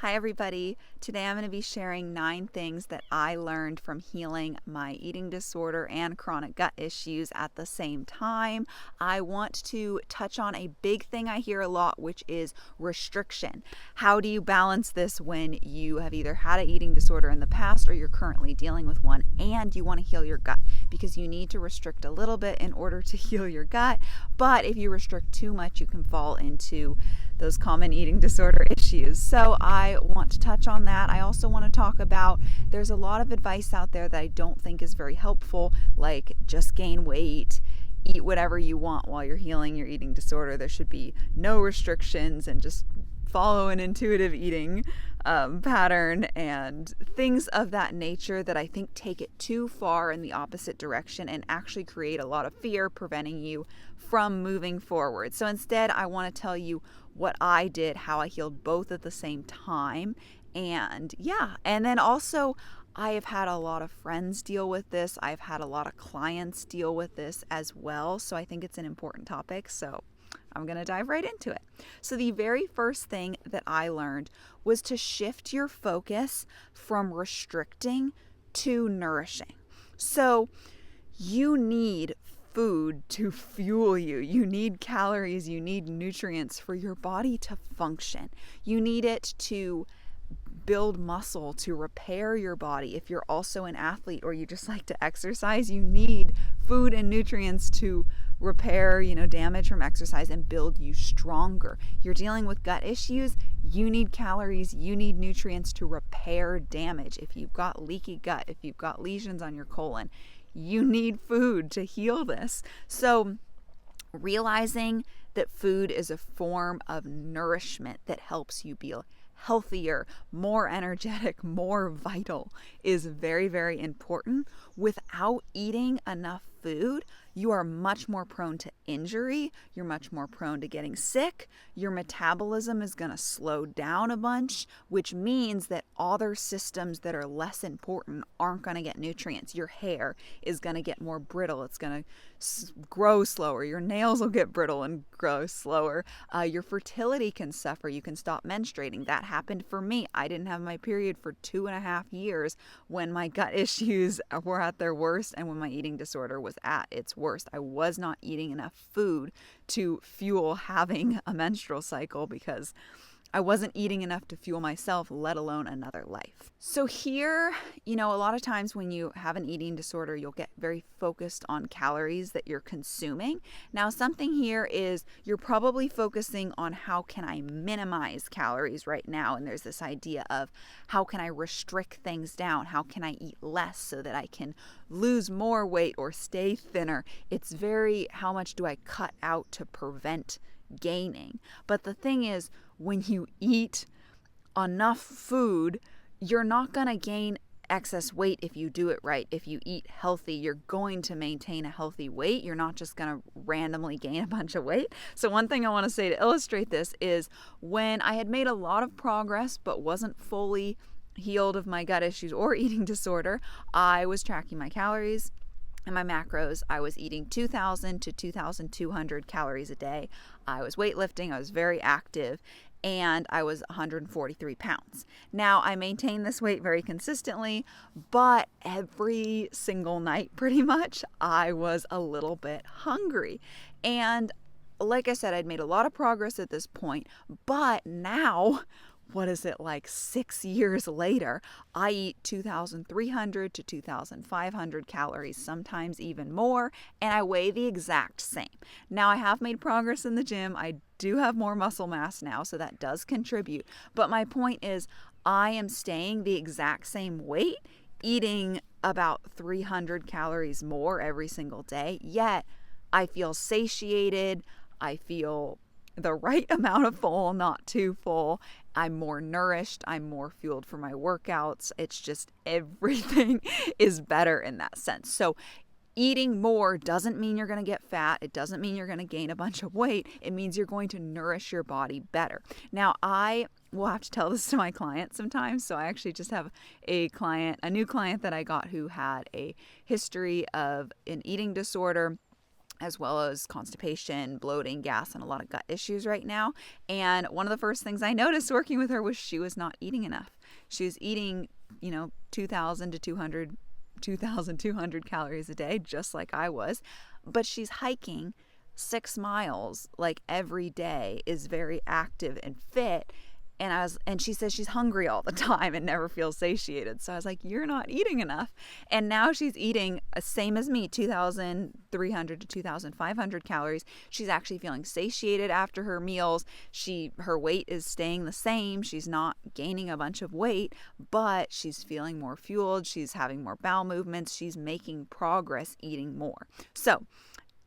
Hi everybody. Today I'm going to be sharing 9 things that I learned from healing my eating disorder and chronic gut issues at the same time. I want to touch on a big thing I hear a lot, which is restriction. How do you balance this when you have either had an eating disorder in the past or you're currently dealing with one and you want to heal your gut? Because you need to restrict a little bit in order to heal your gut, but if you restrict too much, you can fall into those common eating disorder issues. So I want to touch on that. I also want to talk about, there's a lot of advice out there that I don't think is very helpful, like just gain weight, eat whatever you want while you're healing your eating disorder. There should be no restrictions and just follow an intuitive eating pattern and things of that nature that I think take it too far in the opposite direction and actually create a lot of fear, preventing you from moving forward. So instead, I want to tell you what I did, how I healed both at the same time. And then also I have had a lot of friends deal with this. I've had a lot of clients deal with this as well. So I think it's an important topic. So I'm going to dive right into it. So the very first thing that I learned was to shift your focus from restricting to nourishing. So you need food to fuel you. You need calories, you need nutrients for your body to function. You need it to build muscle, to repair your body. If you're also an athlete or you just like to exercise, you need food and nutrients to repair, damage from exercise and build you stronger. You're dealing with gut issues, you need calories, you need nutrients to repair damage. If you've got leaky gut, if you've got lesions on your colon, you need food to heal this. So realizing that food is a form of nourishment that helps you be healthier, more energetic, more vital is very, very important. Without eating enough food, you are much more prone to injury. You're much more prone to getting sick. Your metabolism is going to slow down a bunch, which means that other systems that are less important aren't going to get nutrients. Your hair is going to get more brittle. It's going to grow slower. Your nails will get brittle and grow slower. Your fertility can suffer. You can stop menstruating. That happened for me. I didn't have my period for 2.5 years when my gut issues were at their worst and when my eating disorder was at its worst. I was not eating enough food to fuel having a menstrual cycle because I wasn't eating enough to fuel myself, let alone another life. So here, a lot of times when you have an eating disorder, you'll get very focused on calories that you're consuming. Now, something here is you're probably focusing on how can I minimize calories right now? And there's this idea of how can I restrict things down? How can I eat less so that I can lose more weight or stay thinner? It's very, how much do I cut out to prevent gaining? But the thing is, when you eat enough food, you're not going to gain excess weight if you do it right. If you eat healthy, you're going to maintain a healthy weight. You're not just going to randomly gain a bunch of weight. So one thing I want to say to illustrate this is when I had made a lot of progress but wasn't fully healed of my gut issues or eating disorder, I was tracking my calories and my macros. I was eating 2,000 to 2,200 calories a day. I was weightlifting. I was very active. And I was 143 pounds. Now, I maintain this weight very consistently, but every single night, pretty much, I was a little bit hungry. And like I said, I'd made a lot of progress at this point, but now, what is it, like 6 years later, I eat 2,300 to 2,500 calories, sometimes even more, and I weigh the exact same. Now, I have made progress in the gym. I do have more muscle mass now, so that does contribute. But my point is, I am staying the exact same weight, eating about 300 calories more every single day, yet I feel satiated. I feel the right amount of full, not too full. I'm more nourished. I'm more fueled for my workouts. It's just everything is better in that sense. So eating more doesn't mean you're going to get fat. It doesn't mean you're going to gain a bunch of weight. It means you're going to nourish your body better. Now, I will have to tell this to my clients sometimes. So I actually just have a new client that I got who had a history of an eating disorder. as well as constipation, bloating, gas, and a lot of gut issues right now. And one of the first things I noticed working with her was she was not eating enough. She was eating, 2,000 to 2,200 calories a day, just like I was. But she's hiking 6 miles like every day, is very active and fit. And she says she's hungry all the time and never feels satiated. So I was like, you're not eating enough. And now she's eating same as me, 2,300 to 2,500 calories. She's actually feeling satiated after her meals. Her weight is staying the same. She's not gaining a bunch of weight, but she's feeling more fueled. She's having more bowel movements. She's making progress eating more. So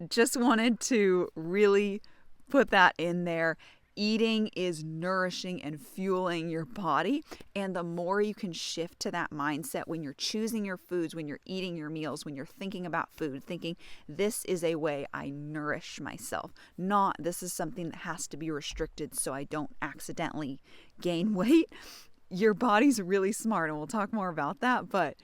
just wanted to really put that in there. Eating is nourishing and fueling your body. And the more you can shift to that mindset when you're choosing your foods, when you're eating your meals, when you're thinking about food, thinking this is a way I nourish myself, not this is something that has to be restricted so I don't accidentally gain weight. Your body's really smart, and we'll talk more about that, but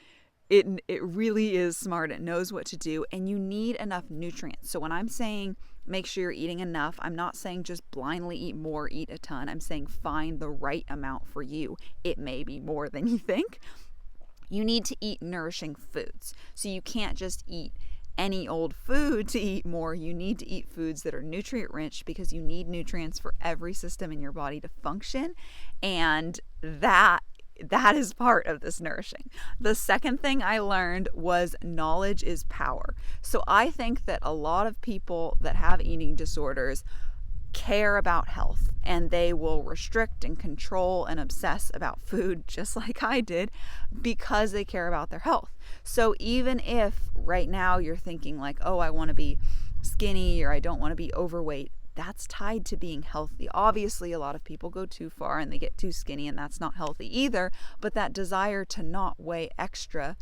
it really is smart. It knows what to do, and you need enough nutrients. So when I'm saying make sure you're eating enough, I'm not saying just blindly eat more, eat a ton. I'm saying find the right amount for you. It may be more than you think. You need to eat nourishing foods. So you can't just eat any old food to eat more. You need to eat foods that are nutrient rich because you need nutrients for every system in your body to function. And that is part of this nourishing. The second thing I learned was knowledge is power. So I think that a lot of people that have eating disorders care about health, and they will restrict and control and obsess about food just like I did because they care about their health. So even if right now you're thinking like, oh, I want to be skinny or I don't want to be overweight, that's tied to being healthy. Obviously, a lot of people go too far and they get too skinny, and that's not healthy either. But that desire to not weigh extra,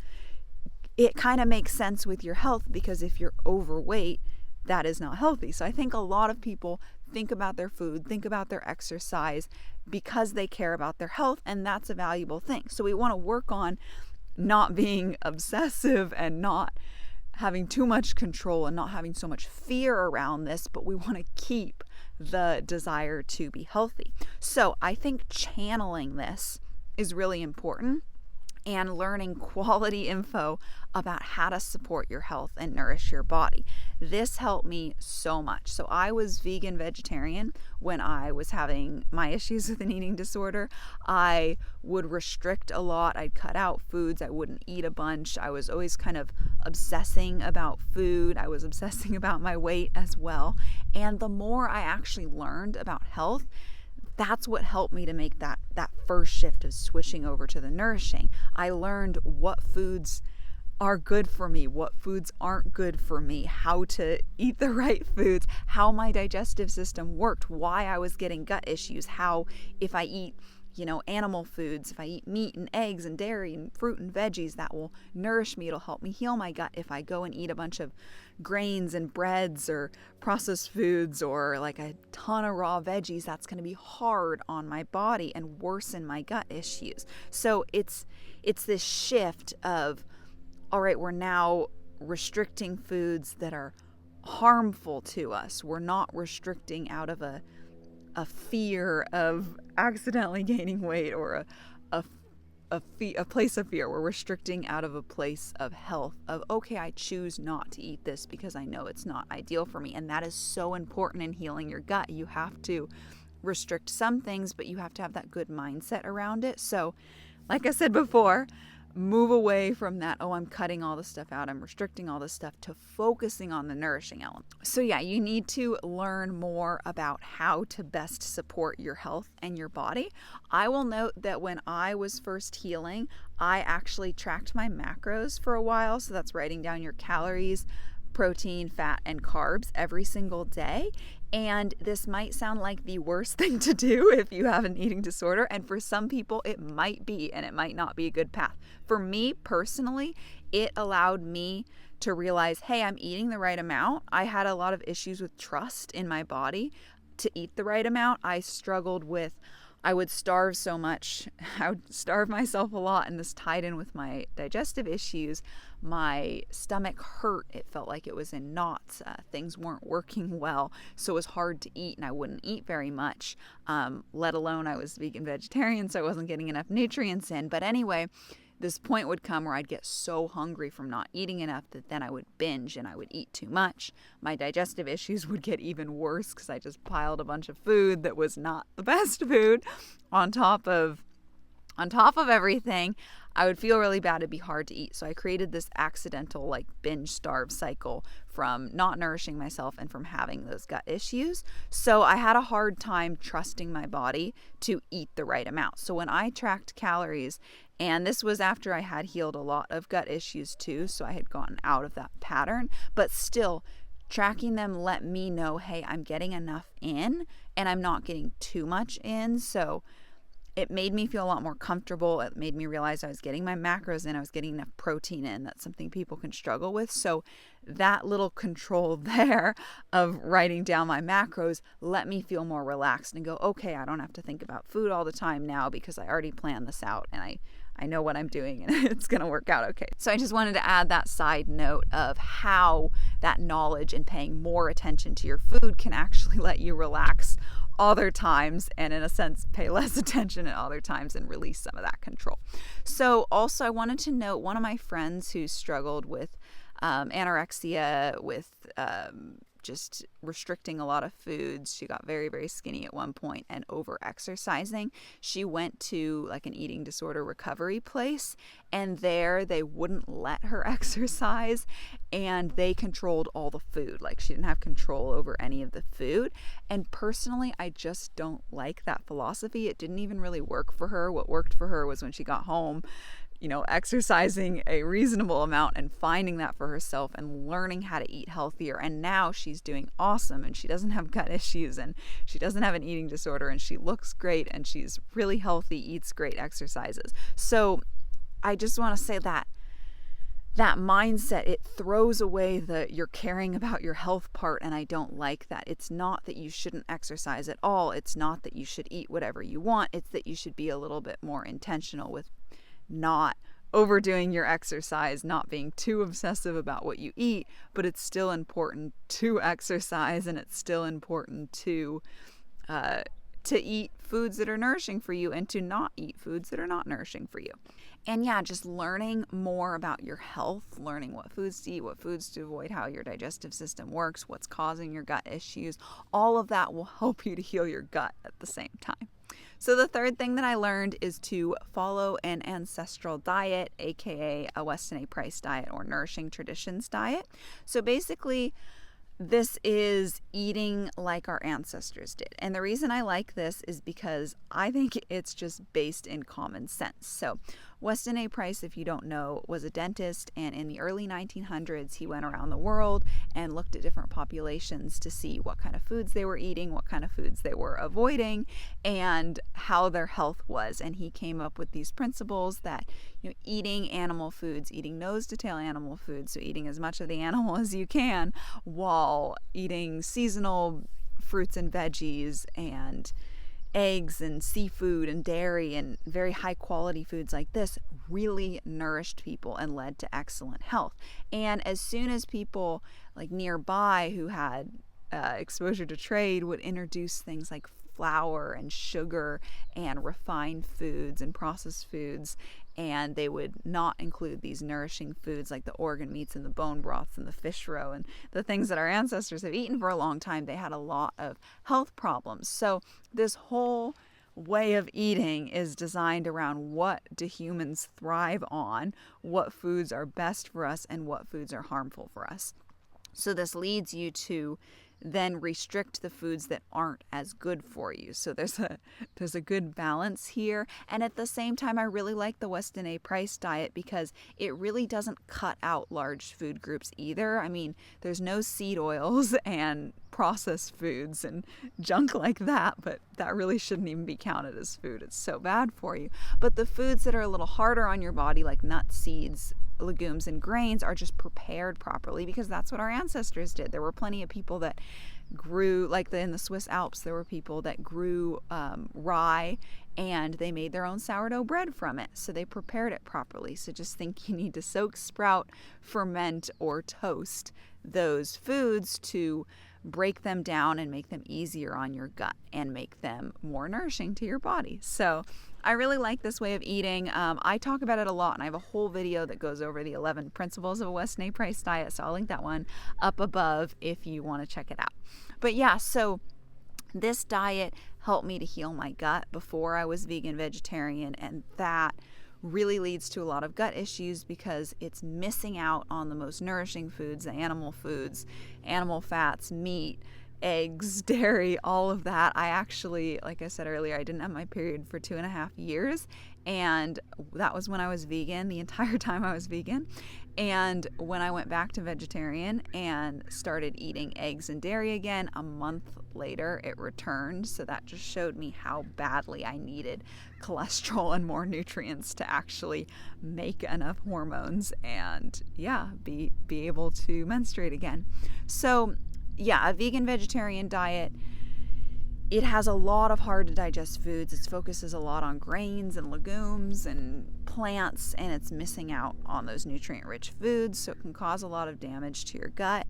it kind of makes sense with your health, because if you're overweight, that is not healthy. So I think a lot of people think about their food, think about their exercise because they care about their health, and that's a valuable thing. So we want to work on not being obsessive and not having too much control and not having so much fear around this, but we want to keep the desire to be healthy. So I think channeling this is really important, and learning quality info about how to support your health and nourish your body. This helped me so much. So I was vegan vegetarian when I was having my issues with an eating disorder. I would restrict a lot. I'd cut out foods. I wouldn't eat a bunch. I was always kind of obsessing about food. I was obsessing about my weight as well. And the more I actually learned about health, that's what helped me to make that first shift of switching over to the nourishing. I learned what foods are good for me, what foods aren't good for me, how to eat the right foods, how my digestive system worked, why I was getting gut issues, how if I eat animal foods, if I eat meat and eggs and dairy and fruit and veggies, that will nourish me. It'll help me heal my gut. If I go and eat a bunch of grains and breads or processed foods or like a ton of raw veggies, that's going to be hard on my body and worsen my gut issues. So it's this shift of, all right, we're now restricting foods that are harmful to us. We're not restricting out of a fear of accidentally gaining weight or a place of fear. We're restricting out of a place of health, of, okay, I choose not to eat this because I know it's not ideal for me. And that is so important in healing your gut. You have to restrict some things, but you have to have that good mindset around it. So like I said before, move away from that, oh, I'm cutting all this stuff out, I'm restricting all this stuff, to focusing on the nourishing element. So yeah, you need to learn more about how to best support your health and your body. I will note that when I was first healing, I actually tracked my macros for a while. So that's writing down your calories, protein, fat, and carbs every single day. And this might sound like the worst thing to do if you have an eating disorder. And for some people, it might be, and it might not be a good path. For me personally, it allowed me to realize, hey, I'm eating the right amount. I had a lot of issues with trust in my body to eat the right amount. I struggled with, I would starve so much. I would starve myself a lot, and this tied in with my digestive issues. My stomach hurt. It felt like it was in knots. Things weren't working well, so it was hard to eat, and I wouldn't eat very much, let alone I was vegan vegetarian, so I wasn't getting enough nutrients in. But anyway, this point would come where I'd get so hungry from not eating enough that then I would binge and I would eat too much. My digestive issues would get even worse because I just piled a bunch of food that was not the best food on top of everything. I would feel really bad. It'd be hard to eat. So I created this accidental binge starve cycle from not nourishing myself and from having those gut issues. So I had a hard time trusting my body to eat the right amount. So when I tracked calories, and this was after I had healed a lot of gut issues too, so I had gotten out of that pattern, but still tracking them let me know, hey, I'm getting enough in and I'm not getting too much in. So it made me feel a lot more comfortable. It made me realize I was getting my macros in. I was getting enough protein in. That's something people can struggle with. So that little control there of writing down my macros let me feel more relaxed and go, okay, I don't have to think about food all the time now because I already planned this out and I know what I'm doing and it's going to work out okay. So I just wanted to add that side note of how that knowledge and paying more attention to your food can actually let you relax other times and in a sense pay less attention at other times and release some of that control. So also I wanted to note one of my friends who struggled with anorexia, with just restricting a lot of foods. She got very, very skinny at one point and over exercising. She went to an eating disorder recovery place, and there they wouldn't let her exercise and they controlled all the food. She didn't have control over any of the food. And personally, I just don't like that philosophy. It didn't even really work for her. What worked for her was when she got home, exercising a reasonable amount and finding that for herself and learning how to eat healthier. And now she's doing awesome and she doesn't have gut issues and she doesn't have an eating disorder and she looks great and she's really healthy, eats great, exercises. So I just want to say that mindset, it throws away the you're caring about your health part, and I don't like that. It's not that you shouldn't exercise at all. It's not that you should eat whatever you want. It's that you should be a little bit more intentional with not overdoing your exercise, not being too obsessive about what you eat, but it's still important to exercise and it's still important to eat foods that are nourishing for you and to not eat foods that are not nourishing for you. And yeah, just learning more about your health, learning what foods to eat, what foods to avoid, how your digestive system works, what's causing your gut issues, all of that will help you to heal your gut at the same time. So the third thing that I learned is to follow an ancestral diet, aka a Weston A. Price diet or Nourishing Traditions diet. So basically, this is eating like our ancestors did. And the reason I like this is because I think it's just based in common sense. So Weston A. Price, if you don't know, was a dentist, and in the early 1900s, he went around the world and looked at different populations to see what kind of foods they were eating, what kind of foods they were avoiding, and how their health was. And he came up with these principles that, eating animal foods, eating nose to tail animal foods, so eating as much of the animal as you can, while eating seasonal fruits and veggies and eggs and seafood and dairy and very high quality foods like this really nourished people and led to excellent health. And as soon as people nearby who had exposure to trade would introduce things like flour and sugar and refined foods and processed foods, and they would not include these nourishing foods like the organ meats and the bone broths and the fish roe and the things that our ancestors have eaten for a long time, they had a lot of health problems. So this whole way of eating is designed around what do humans thrive on, what foods are best for us, and what foods are harmful for us. So this leads you to then restrict the foods that aren't as good for you. So there's a good balance here. And at the same time, I really like the Weston A. Price diet because it really doesn't cut out large food groups either. I mean, there's no seed oils and processed foods and junk like that, but that really shouldn't even be counted as food. It's so bad for you. But the foods that are a little harder on your body, like nuts, seeds, legumes, and grains, are just prepared properly because that's what our ancestors did. There were plenty of people that grew, like in the Swiss Alps, there were people that grew rye, and they made their own sourdough bread from it. So they prepared it properly. So just think you need to soak, sprout, ferment, or toast those foods to break them down and make them easier on your gut and make them more nourishing to your body. So I really like this way of eating. I talk about it a lot, and I have a whole video that goes over the 11 principles of a Weston A. Price diet. So I'll link that one up above if you want to check it out. But yeah, so this diet helped me to heal my gut before I was vegan vegetarian, and that really leads to a lot of gut issues because it's missing out on the most nourishing foods, the animal foods, animal fats, meat, eggs, dairy, all of that. I actually, like I said earlier, I didn't have my period for 2.5 years, and that was when I was vegan, the entire time I was vegan. And when I went back to vegetarian and started eating eggs and dairy again, a month later it returned. So that just showed me how badly I needed cholesterol and more nutrients to actually make enough hormones and be able to menstruate again. So a vegan vegetarian diet, it has a lot of hard to digest foods. It focuses a lot on grains and legumes and plants, and it's missing out on those nutrient-rich foods, so it can cause a lot of damage to your gut.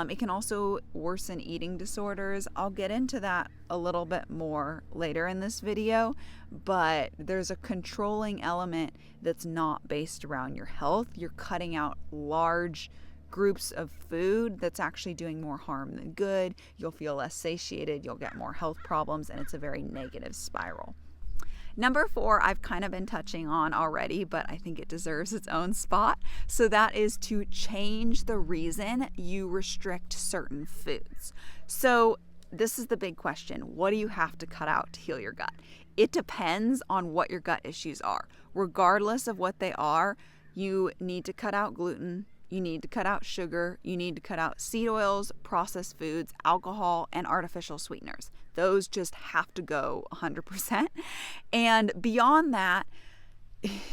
It can also worsen eating disorders. I'll get into that a little bit more later in this video, but there's a controlling element that's not based around your health. You're cutting out large groups of food that's actually doing more harm than good. You'll feel less satiated, you'll get more health problems, and it's a very negative spiral. Number 4, I've kind of been touching on already, but I think it deserves its own spot. So that is to change the reason you restrict certain foods. So this is the big question. What do you have to cut out to heal your gut? It depends on what your gut issues are. Regardless of what they are, you need to cut out gluten, you need to cut out sugar, you need to cut out seed oils, processed foods, alcohol, and artificial sweeteners. Those just have to go 100%. And beyond that,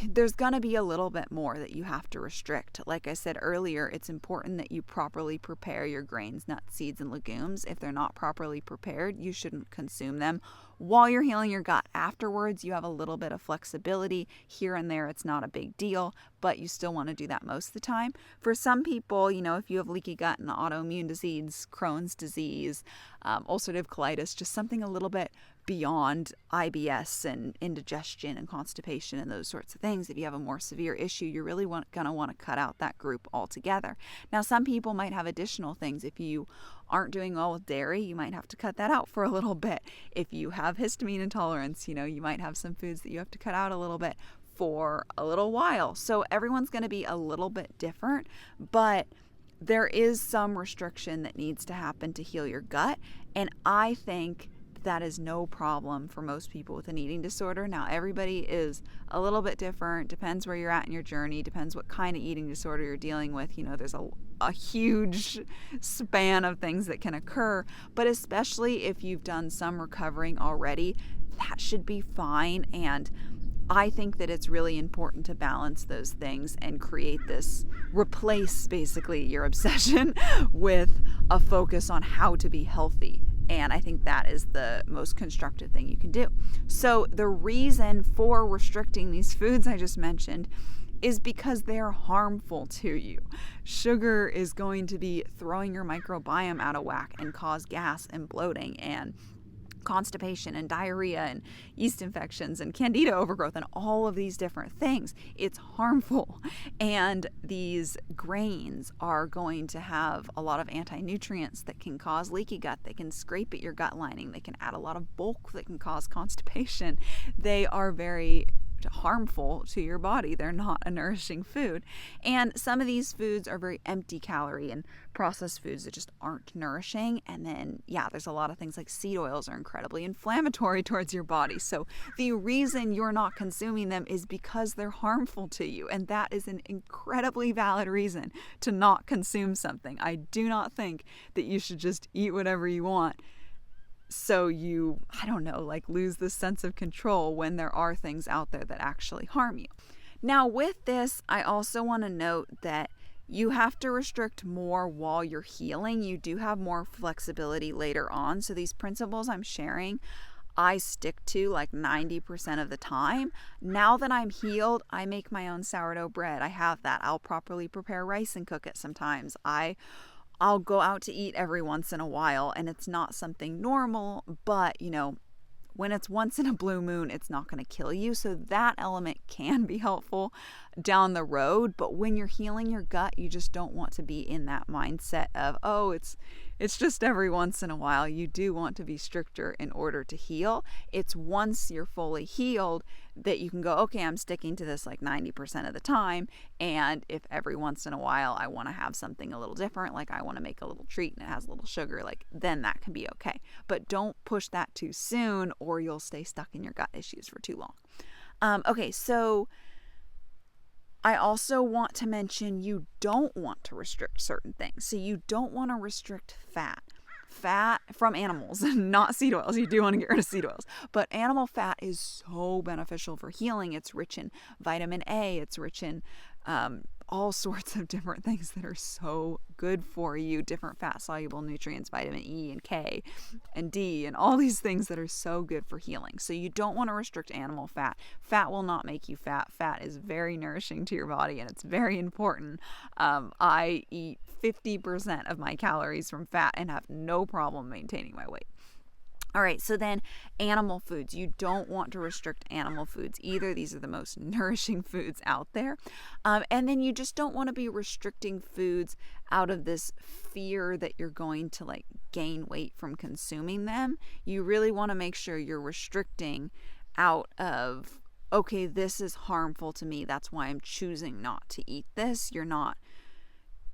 there's going to be a little bit more that you have to restrict. Like I said earlier, it's important that you properly prepare your grains, nuts, seeds, and legumes. If they're not properly prepared, you shouldn't consume them while you're healing your gut. Afterwards, you have a little bit of flexibility. Here and there, it's not a big deal, but you still want to do that most of the time. For some people, if you have leaky gut and autoimmune disease, Crohn's disease, ulcerative colitis, just something a little bit beyond IBS and indigestion and constipation and those sorts of things, if you have a more severe issue, you're really going to want to cut out that group altogether. Now, some people might have additional things. If you aren't doing well with dairy, you might have to cut that out for a little bit. If you have histamine intolerance, you might have some foods that you have to cut out a little bit for a little while. So everyone's going to be a little bit different, but there is some restriction that needs to happen to heal your gut. And I think that is no problem for most people with an eating disorder. Now, everybody is a little bit different, depends where you're at in your journey, depends what kind of eating disorder you're dealing with. There's a huge span of things that can occur, but especially if you've done some recovering already, that should be fine. And I think that it's really important to balance those things and replace basically your obsession with a focus on how to be healthy. And I think that is the most constructive thing you can do. So the reason for restricting these foods I just mentioned is because they're harmful to you. Sugar is going to be throwing your microbiome out of whack and cause gas and bloating and constipation and diarrhea and yeast infections and candida overgrowth and all of these different things. It's harmful. And these grains are going to have a lot of anti-nutrients that can cause leaky gut. They can scrape at your gut lining. They can add a lot of bulk that can cause constipation. They are very harmful to your body. They're not a nourishing food. And some of these foods are very empty calorie and processed foods that just aren't nourishing. And then, there's a lot of things like seed oils are incredibly inflammatory towards your body. So the reason you're not consuming them is because they're harmful to you. And that is an incredibly valid reason to not consume something. I do not think that you should just eat whatever you want so you, lose the sense of control when there are things out there that actually harm you. Now, with this, I also want to note that You have to restrict more while you're healing. You do have more flexibility later on. So these principles I'm sharing, I stick to like 90% of the time. Now that I'm healed, I make my own sourdough bread. I have that. I'll properly prepare rice and cook it sometimes. I'll go out to eat every once in a while, and it's not something normal, but when it's once in a blue moon, it's not going to kill you. So that element can be helpful down the road. But when you're healing your gut, you just don't want to be in that mindset of, oh, it's just every once in a while. You do want to be stricter in order to heal. It's once you're fully healed that you can go, okay, I'm sticking to this like 90% of the time. And if every once in a while I want to have something a little different, like I want to make a little treat and it has a little sugar, like then that can be okay. But don't push that too soon or you'll stay stuck in your gut issues for too long. Okay, so I also want to mention you don't want to restrict certain things. So you don't want to restrict fat from animals, not seed oils. You do want to get rid of seed oils. But animal fat is so beneficial for healing. It's rich in vitamin A. It's rich in all sorts of different things that are so good for you, different fat-soluble nutrients, vitamin E and K and D, and all these things that are so good for healing. So you don't want to restrict animal fat. Fat will not make you fat. Fat is very nourishing to your body, and it's very important. I eat 50% of my calories from fat and have no problem maintaining my weight. All right, so then animal foods. You don't want to restrict animal foods either. These are the most nourishing foods out there. And then you just don't want to be restricting foods out of this fear that you're going to like gain weight from consuming them. You really want to make sure you're restricting out of, okay, this is harmful to me. That's why I'm choosing not to eat this. You're not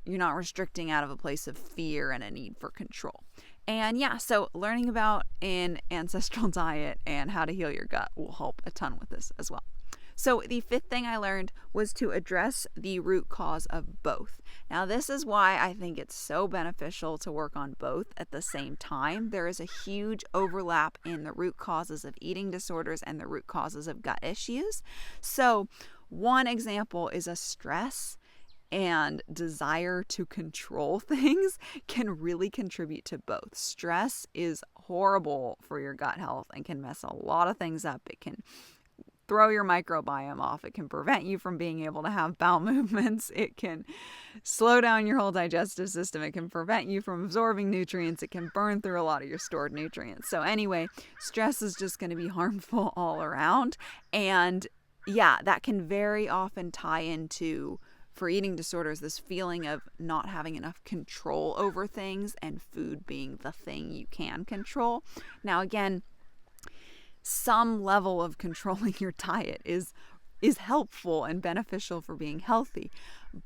restricting out of a place of fear and a need for control. And yeah, so learning about an ancestral diet and how to heal your gut will help a ton with this as well. So the fifth thing I learned was to address the root cause of both. Now, this is why I think it's so beneficial to work on both at the same time. There is a huge overlap in the root causes of eating disorders and the root causes of gut issues. So one example is a stress and desire to control things can really contribute to both. Stress is horrible for your gut health and can mess a lot of things up. It can throw your microbiome off. It can prevent you from being able to have bowel movements. It can slow down your whole digestive system. It can prevent you from absorbing nutrients. It can burn through a lot of your stored nutrients. So anyway, stress is just going to be harmful all around. And yeah, that can very often tie into, for eating disorders, this feeling of not having enough control over things and food being the thing you can control. Now, again, some level of controlling your diet is helpful and beneficial for being healthy,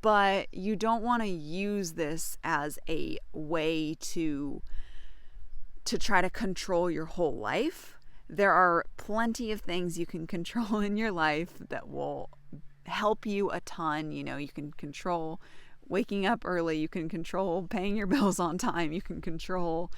but you don't want to use this as a way to try to control your whole life. There are plenty of things you can control in your life that will help you a ton. You can control waking up early, you can control paying your bills on time, you can control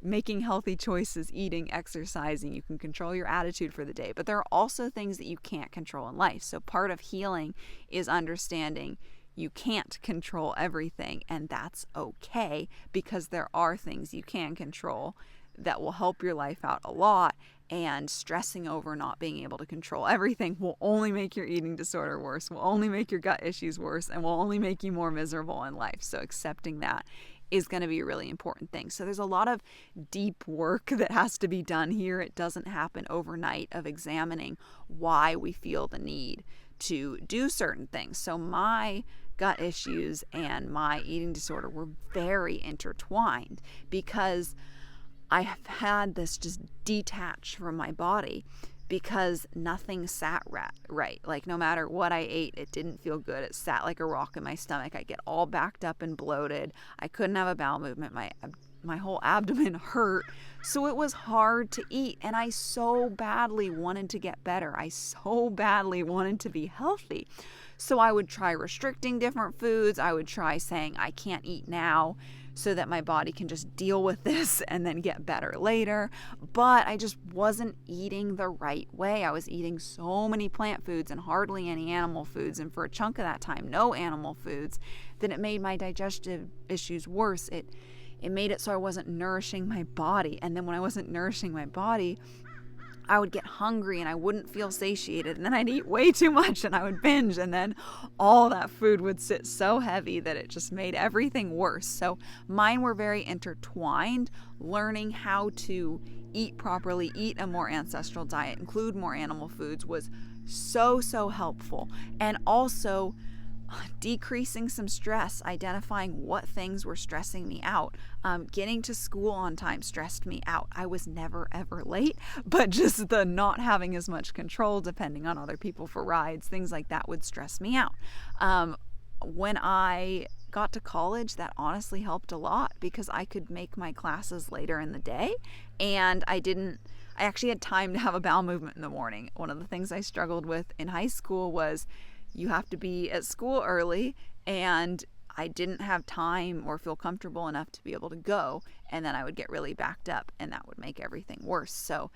making healthy choices, eating, exercising, you can control your attitude for the day. But there are also things that you can't control in life. So part of healing is understanding you can't control everything, and that's okay, because there are things you can control that will help your life out a lot. And stressing over not being able to control everything will only make your eating disorder worse, will only make your gut issues worse, and will only make you more miserable in life. So accepting that is going to be a really important thing. So there's a lot of deep work that has to be done here. It doesn't happen overnight, of examining why we feel the need to do certain things. So my gut issues and my eating disorder were very intertwined, because I have had this just detach from my body because nothing sat right. Like no matter what I ate, it didn't feel good. It sat like a rock in my stomach. I get all backed up and bloated. I couldn't have a bowel movement. My whole abdomen hurt. So it was hard to eat. And I so badly wanted to get better. I so badly wanted to be healthy. So I would try restricting different foods. I would try saying I can't eat now so that my body can just deal with this and then get better later. But I just wasn't eating the right way. I was eating so many plant foods and hardly any animal foods, and for a chunk of that time, no animal foods, that it made my digestive issues worse. It made it so I wasn't nourishing my body. And then when I wasn't nourishing my body, I would get hungry and I wouldn't feel satiated, and then I'd eat way too much and I would binge, and then all that food would sit so heavy that it just made everything worse. So mine were very intertwined. Learning how to eat properly, eat a more ancestral diet, include more animal foods was so helpful. And also decreasing some stress, identifying what things were stressing me out. Getting to school on time stressed me out. I was never ever late, but just the not having as much control, depending on other people for rides, things like that would stress me out. When I got to college, that honestly helped a lot because I could make my classes later in the day, and I actually had time to have a bowel movement in the morning. One of the things I struggled with in high school was you have to be at school early, and I didn't have time or feel comfortable enough to be able to go, and then I would get really backed up, and that would make everything worse. So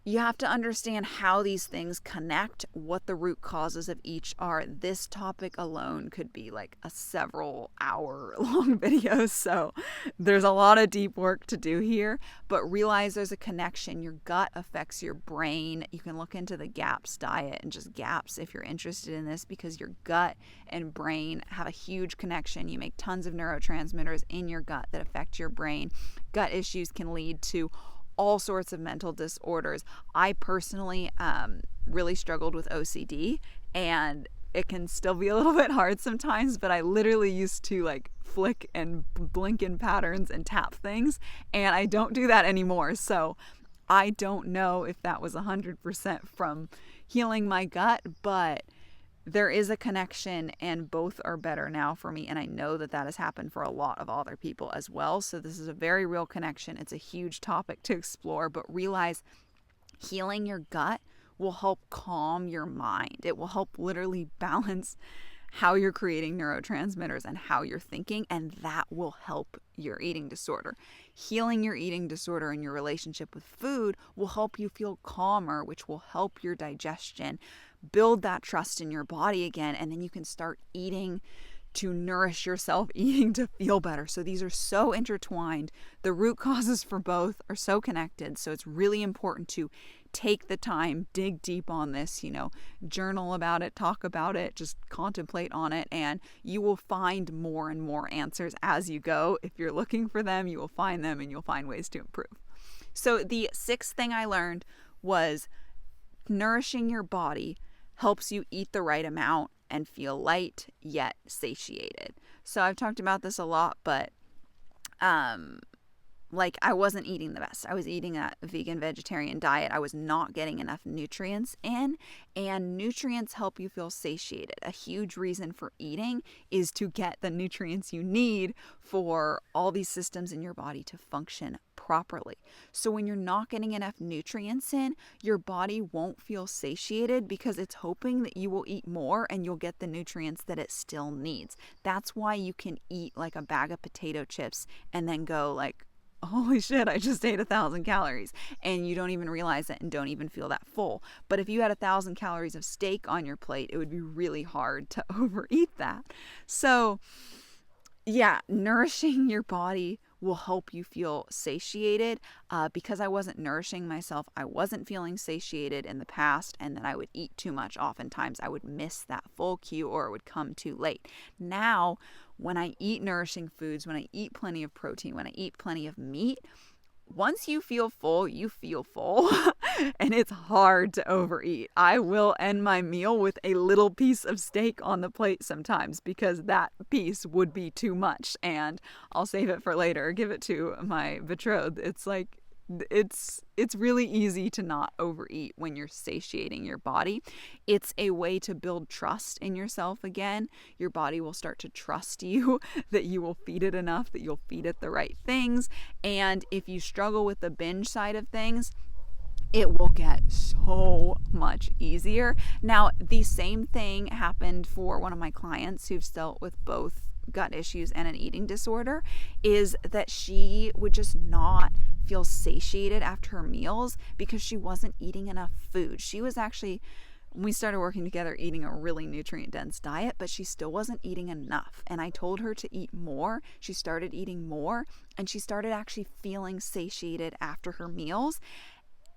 you have to understand how these things connect, what the root causes of each are. This topic alone could be like a several hour long video. So there's a lot of deep work to do here, but realize there's a connection. Your gut affects your brain. You can look into the GAPS diet and just GAPS if you're interested in this, because your gut and brain have a huge connection. You make tons of neurotransmitters in your gut that affect your brain. Gut issues can lead to all sorts of mental disorders. I personally really struggled with OCD, and it can still be a little bit hard sometimes, but I literally used to like flick and blink in patterns and tap things, and I don't do that anymore. So I don't know if that was 100% from healing my gut, but there is a connection, and both are better now for me. And I know that that has happened for a lot of other people as well. So this is a very real connection. It's a huge topic to explore, but realize healing your gut will help calm your mind. It will help literally balance how you're creating neurotransmitters and how you're thinking, and that will help your eating disorder. Healing your eating disorder and your relationship with food will help you feel calmer, which will help your digestion, build that trust in your body again, and then you can start eating to nourish yourself, eating to feel better. So these are so intertwined. The root causes for both are so connected. So it's really important to take the time, dig deep on this, journal about it, talk about it, just contemplate on it, and you will find more and more answers as you go. If you're looking for them, you will find them, and you'll find ways to improve. So the sixth thing I learned was nourishing your body helps you eat the right amount and feel light yet satiated. So I've talked about this a lot, but I wasn't eating the best. I was eating a vegan vegetarian diet. I was not getting enough nutrients in, and nutrients help you feel satiated. A huge reason for eating is to get the nutrients you need for all these systems in your body to function properly. So when you're not getting enough nutrients in, your body won't feel satiated because it's hoping that you will eat more and you'll get the nutrients that it still needs. That's why you can eat like a bag of potato chips and then go like, holy shit, I just ate 1,000 calories, and you don't even realize it and don't even feel that full. But if you had 1,000 calories of steak on your plate, it would be really hard to overeat that. So yeah, nourishing your body will help you feel satiated. Because I wasn't nourishing myself, I wasn't feeling satiated in the past, and then I would eat too much. Oftentimes I would miss that full cue, or it would come too late. Now, when I eat nourishing foods, when I eat plenty of protein, when I eat plenty of meat, once you feel full, you feel full, and it's hard to overeat. I will end my meal with a little piece of steak on the plate sometimes because that piece would be too much, and I'll save it for later, give it to my betrothed. It's like, it's really easy to not overeat when you're satiating your body. It's a way to build trust in yourself again. Your body will start to trust you that you will feed it enough, that you'll feed it the right things. And if you struggle with the binge side of things, it will get so much easier. Now, the same thing happened for one of my clients who've dealt with both gut issues and an eating disorder is that she would just not feel satiated after her meals because she wasn't eating enough food. She was actually, when we started working together, eating a really nutrient-dense diet, but she still wasn't eating enough. And I told her to eat more. She started eating more, and she started actually feeling satiated after her meals.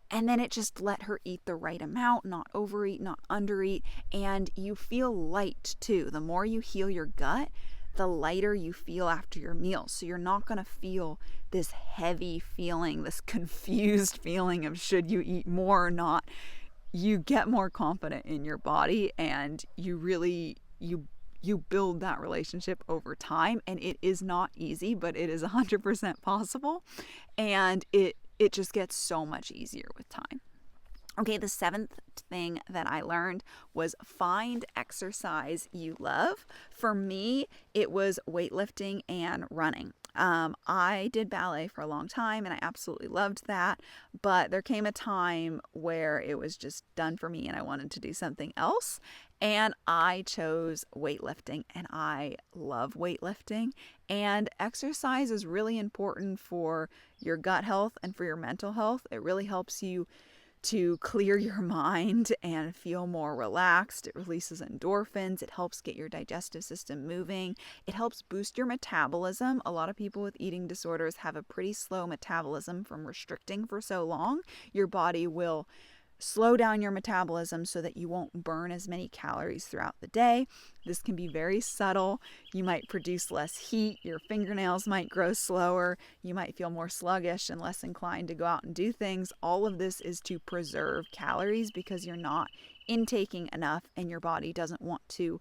And then it just let her eat the right amount, not overeat, not undereat. And you feel light too. The more you heal your gut, the lighter you feel after your meals. So you're not going to feel this heavy feeling, this confused feeling of should you eat more or not. You get more confident in your body, and you really, you build that relationship over time. And it is not easy, but it is 100% possible. And it just gets so much easier with time. Okay, the 7th thing that I learned was find exercise you love. For me, it was weightlifting and running. I did ballet for a long time and I absolutely loved that, but there came a time where it was just done for me and I wanted to do something else, and I chose weightlifting, and I love weightlifting. And exercise is really important for your gut health and for your mental health. It really helps you to clear your mind and feel more relaxed. It releases endorphins. It helps get your digestive system moving. It helps boost your metabolism. A lot of people with eating disorders have a pretty slow metabolism from restricting for so long. Your body will slow down your metabolism so that you won't burn as many calories throughout the day. This can be very subtle. You might produce less heat. Your fingernails might grow slower. You might feel more sluggish and less inclined to go out and do things. All of this is to preserve calories because you're not intaking enough and your body doesn't want to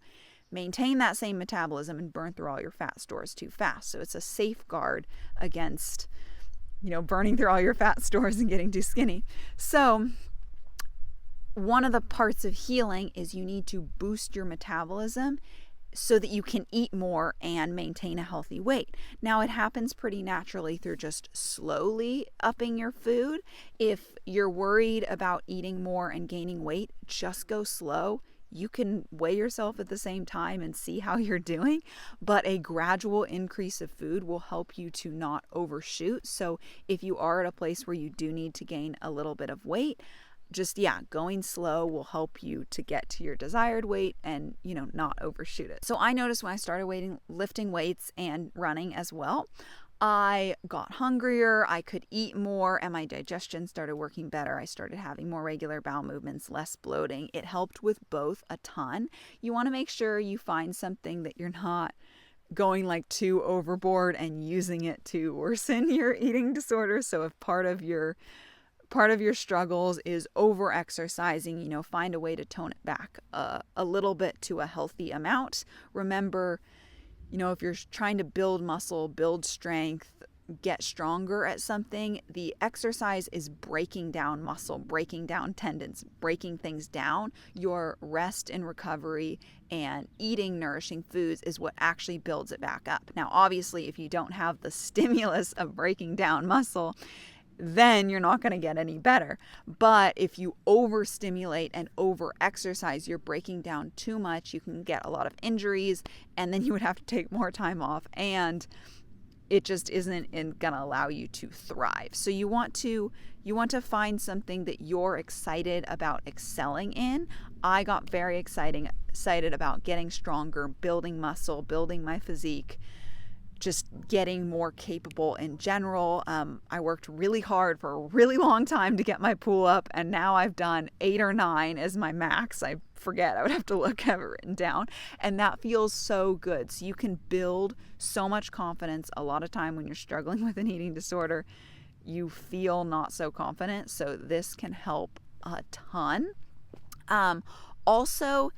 maintain that same metabolism and burn through all your fat stores too fast. So it's a safeguard against, burning through all your fat stores and getting too skinny. So one of the parts of healing is you need to boost your metabolism so that you can eat more and maintain a healthy weight. Now, it happens pretty naturally through just slowly upping your food. If you're worried about eating more and gaining weight, just go slow. You can weigh yourself at the same time and see how you're doing, but a gradual increase of food will help you to not overshoot. So if you are at a place where you do need to gain a little bit of weight, going slow will help you to get to your desired weight and, not overshoot it. So I noticed when I started lifting weights and running as well, I got hungrier, I could eat more, and my digestion started working better. I started having more regular bowel movements, less bloating. It helped with both a ton. You want to make sure you find something that you're not going too overboard and using it to worsen your eating disorder. So if part of your struggles is over exercising, find a way to tone it back a little bit to a healthy amount. Remember, if you're trying to build muscle, build strength, get stronger at something, the exercise is breaking down muscle, breaking down tendons, breaking things down. Your rest and recovery and eating nourishing foods is what actually builds it back up. Now, obviously, if you don't have the stimulus of breaking down muscle, then you're not going to get any better. But if you overstimulate and over-exercise, you're breaking down too much, you can get a lot of injuries, and then you would have to take more time off, and it just isn't going to allow you to thrive. So you want to find something that you're excited about excelling in. I got very excited about getting stronger, building muscle, building my physique, just getting more capable in general. I worked really hard for a really long time to get my pool up, and now I've done 8 or 9 as my max. I forget, I would have to have it written down, and that feels so good. So you can build so much confidence. A lot of time when you're struggling with an eating disorder, you feel not so confident, so this can help a ton. Also,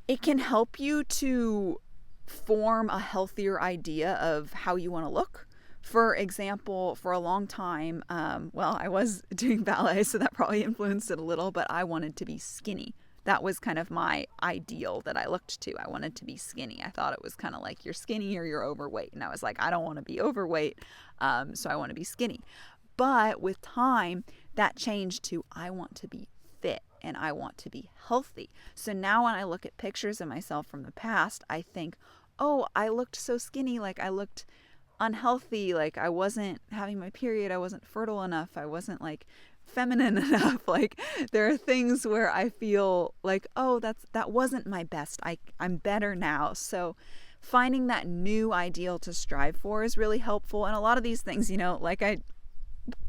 it can help you to form a healthier idea of how you want to look. For example, for a long time, I was doing ballet, so that probably influenced it a little, but I wanted to be skinny. That was kind of my ideal that I looked to. I wanted to be skinny. I thought it was kind of like you're skinny or you're overweight. And I was like, I don't want to be overweight, so I want to be skinny. But with time, that changed to I want to be fit and I want to be healthy. So now when I look at pictures of myself from the past, I think, oh, I looked so skinny, like I looked unhealthy, like I wasn't having my period, I wasn't fertile enough, I wasn't like feminine enough. Like there are things where I feel like, oh, that wasn't my best. I'm better now. So finding that new ideal to strive for is really helpful. And a lot of these things,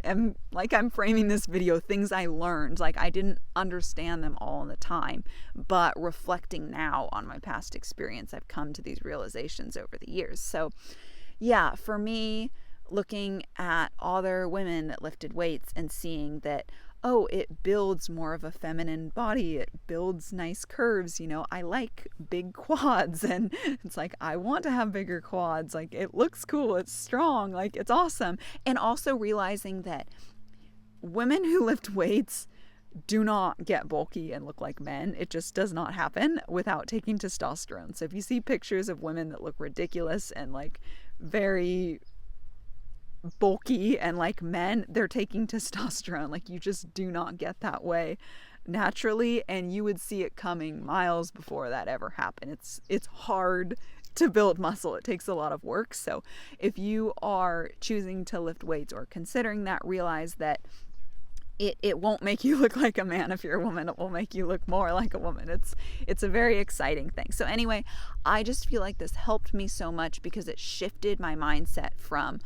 I'm framing this video, things I learned, like I didn't understand them all in the time, but reflecting now on my past experience, I've come to these realizations over the years. So yeah, for me, looking at other women that lifted weights and seeing that, oh, it builds more of a feminine body, it builds nice curves, I like big quads, and it's like, I want to have bigger quads, like it looks cool, it's strong, like it's awesome. And also realizing that women who lift weights do not get bulky and look like men. It just does not happen without taking testosterone. So if you see pictures of women that look ridiculous and like very bulky and like men, they're taking testosterone. Like you just do not get that way naturally, and you would see it coming miles before that ever happened. It's hard to build muscle. It takes a lot of work. So if you are choosing to lift weights or considering that, realize that it won't make you look like a man if you're a woman. It will make you look more like a woman. It's a very exciting thing. So anyway, I just feel like this helped me so much because it shifted my mindset from,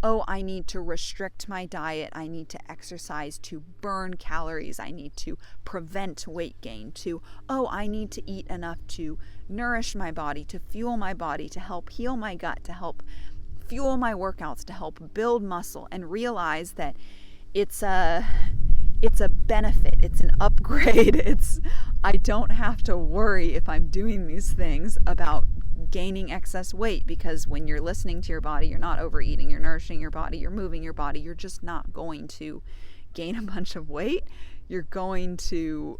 oh, I need to restrict my diet, I need to exercise to burn calories, I need to prevent weight gain, to, oh, I need to eat enough to nourish my body, to fuel my body, to help heal my gut, to help fuel my workouts, to help build muscle, and realize that it's a benefit, it's an upgrade. I don't have to worry if I'm doing these things about gaining excess weight, because when you're listening to your body, you're not overeating, you're nourishing your body, you're moving your body, you're just not going to gain a bunch of weight. You're going to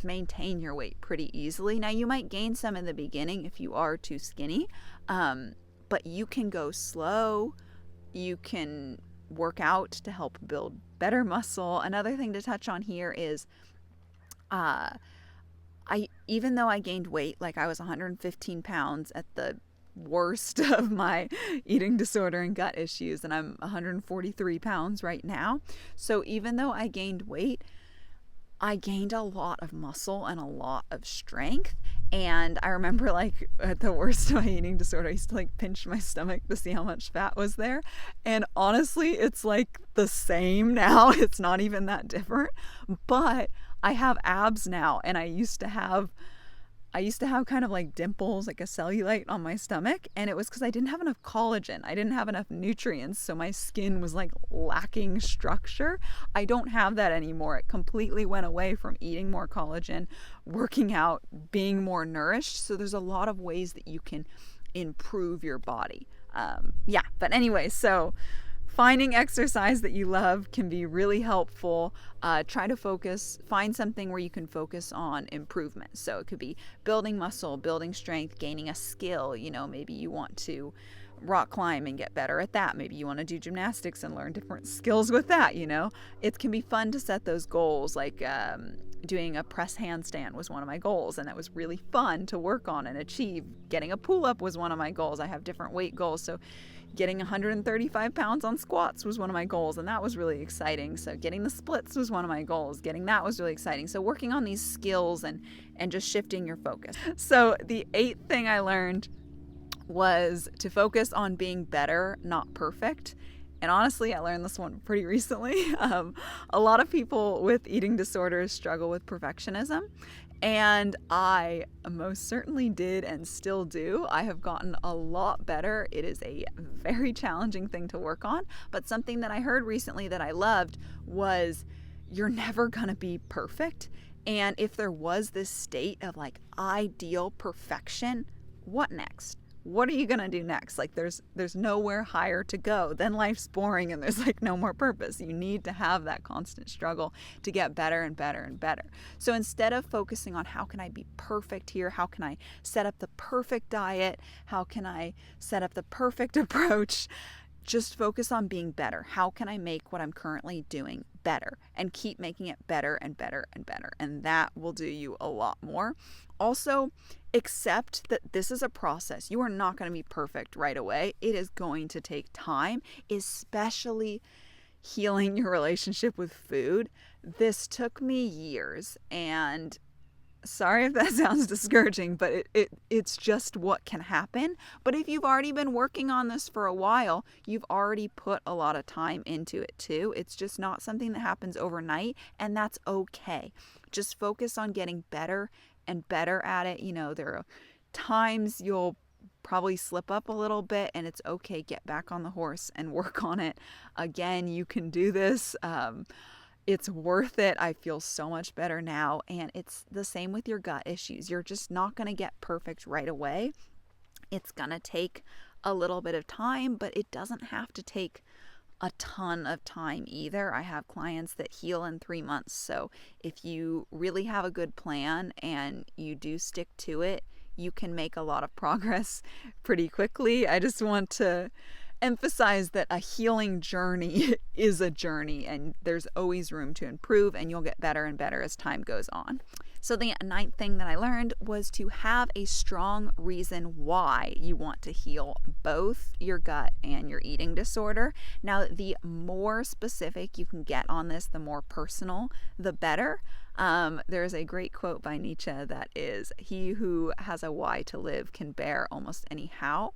maintain your weight pretty easily. Now you might gain some in the beginning if you are too skinny, but you can go slow. You can work out to help build better muscle. Another thing to touch on here is even though I gained weight, like I was 115 pounds at the worst of my eating disorder and gut issues, and I'm 143 pounds right now. So even though I gained weight, I gained a lot of muscle and a lot of strength. And I remember like at the worst of my eating disorder, I used to like pinch my stomach to see how much fat was there. And honestly, it's like the same now. It's not even that different, but I have abs now, and I used to have kind of like dimples, like a cellulite on my stomach, and it was because I didn't have enough collagen. I didn't have enough nutrients, so my skin was like lacking structure. I don't have that anymore. It completely went away from eating more collagen, working out, being more nourished. So there's a lot of ways that you can improve your body. But anyway, so finding exercise that you love can be really helpful. Try to find something where you can focus on improvement. So it could be building muscle, building strength, gaining a skill. Maybe you want to rock climb and get better at that. Maybe you want to do gymnastics and learn different skills with that. It can be fun to set those goals, like doing a press handstand was one of my goals, and that was really fun to work on and achieve. Getting a pull-up was one of my goals. I have different weight goals, so getting 135 pounds on squats was one of my goals, and that was really exciting. So getting the splits was one of my goals. Getting that was really exciting. So working on these skills and just shifting your focus. So the 8th thing I learned was to focus on being better, not perfect. And honestly, I learned this one pretty recently. A lot of people with eating disorders struggle with perfectionism. And I most certainly did and still do. I have gotten a lot better. It is a very challenging thing to work on. But something that I heard recently that I loved was, you're never going to be perfect. And if there was this state of like ideal perfection, what next? What are you going to do next? Like there's nowhere higher to go. Then life's boring and there's like no more purpose. You need to have that constant struggle to get better and better and better. So instead of focusing on how can I be perfect here? How can I set up the perfect diet? How can I set up the perfect approach? Just focus on being better. How can I make what I'm currently doing better and keep making it better and better and better. And that will do you a lot more. Also, accept that this is a process. You are not going to be perfect right away. It is going to take time, especially healing your relationship with food. This took me years, and sorry if that sounds discouraging, but it's just what can happen. But if you've already been working on this for a while, you've already put a lot of time into it too. It's just not something that happens overnight, and that's okay. Just focus on getting better and better at it. There are times you'll probably slip up a little bit, and it's okay. Get back on the horse and work on it. Again, you can do this. It's worth it. I feel so much better now. And it's the same with your gut issues. You're just not going to get perfect right away. It's going to take a little bit of time, but it doesn't have to take a ton of time either. I have clients that heal in 3 months. So if you really have a good plan and you do stick to it, you can make a lot of progress pretty quickly. I just want to emphasize that a healing journey is a journey, and there's always room to improve, and you'll get better and better as time goes on. So the 9th thing that I learned was to have a strong reason why you want to heal both your gut and your eating disorder. Now, the more specific you can get on this, the more personal, the better. There's a great quote by Nietzsche that is, "He who has a why to live can bear almost any how."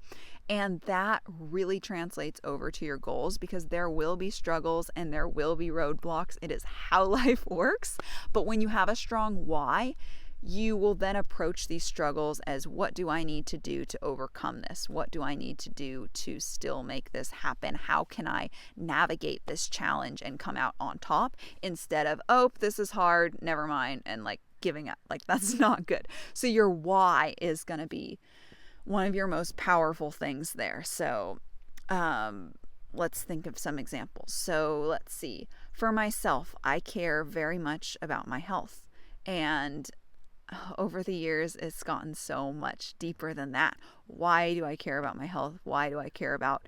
And that really translates over to your goals, because there will be struggles and there will be roadblocks. It is how life works. But when you have a strong why, you will then approach these struggles as, what do I need to do to overcome this? What do I need to do to still make this happen? How can I navigate this challenge and come out on top, instead of, oh, this is hard, never mind, and giving up. That's not good. So your why is going to be one of your most powerful things there. So let's think of some examples. So let's see. For myself, I care very much about my health. And over the years, it's gotten so much deeper than that. Why do I care about my health? Why do I care about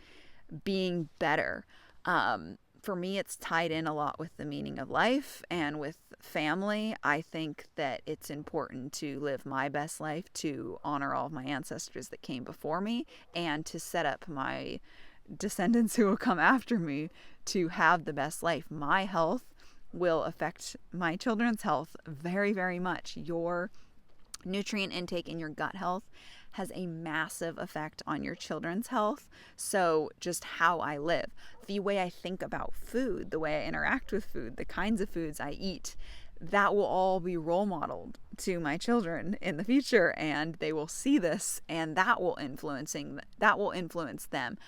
being better? For me, it's tied in a lot with the meaning of life and with family. I think that it's important to live my best life, to honor all of my ancestors that came before me, and to set up my descendants who will come after me to have the best life. My health will affect my children's health very, very much. Your nutrient intake and your gut health has a massive effect on your children's health. So just how I live, the way I think about food, the way I interact with food, the kinds of foods I eat, that will all be role modeled to my children in the future, and they will see this, and that will influence them.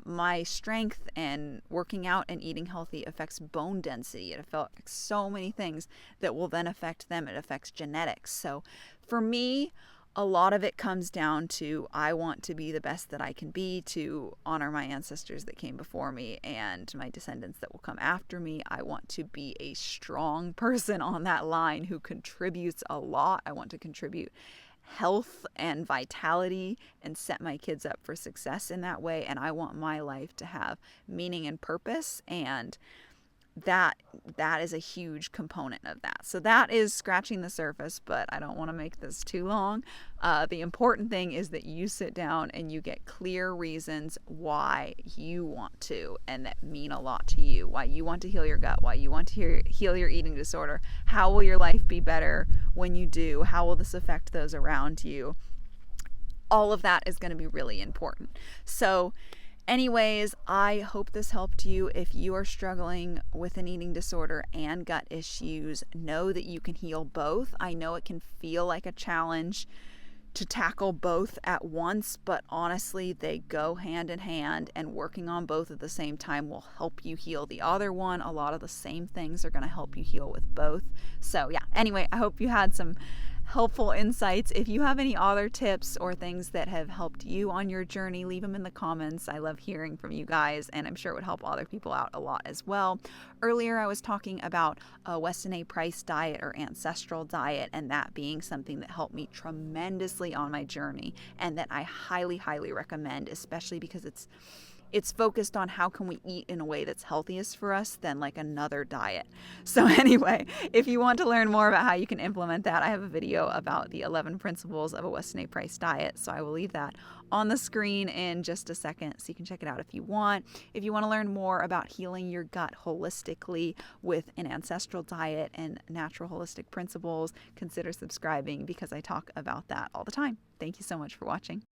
My strength and working out and eating healthy affects bone density. It affects so many things that will then affect them. It affects genetics. So for me, a lot of it comes down to, I want to be the best that I can be, to honor my ancestors that came before me and my descendants that will come after me. I want to be a strong person on that line who contributes a lot. I want to contribute health and vitality and set my kids up for success in that way. And I want my life to have meaning and purpose, and that is a huge component of that. So that is scratching the surface, but I don't want to make this too long. The important thing is that you sit down and you get clear reasons why you want to, and that mean a lot to you, why you want to heal your gut, why you want to heal your eating disorder. How will your life be better when you do? How will this affect those around you? All of that is going to be really important. So anyways, I hope this helped you. If you are struggling with an eating disorder and gut issues, know that you can heal both. I know it can feel like a challenge to tackle both at once, but honestly, they go hand in hand, and working on both at the same time will help you heal the other one. A lot of the same things are going to help you heal with both. So yeah, anyway, I hope you had some helpful insights. If you have any other tips or things that have helped you on your journey, leave them in the comments. I love hearing from you guys, and I'm sure it would help other people out a lot as well. Earlier, I was talking about a Weston A. Price diet or Ancestral diet, and that being something that helped me tremendously on my journey, and that I highly, highly recommend, especially because it's focused on how can we eat in a way that's healthiest for us than like another diet. So anyway, if you want to learn more about how you can implement that, I have a video about the 11 principles of a Weston A. Price diet. So I will leave that on the screen in just a second so you can check it out if you want. If you want to learn more about healing your gut holistically with an ancestral diet and natural holistic principles, consider subscribing because I talk about that all the time. Thank you so much for watching.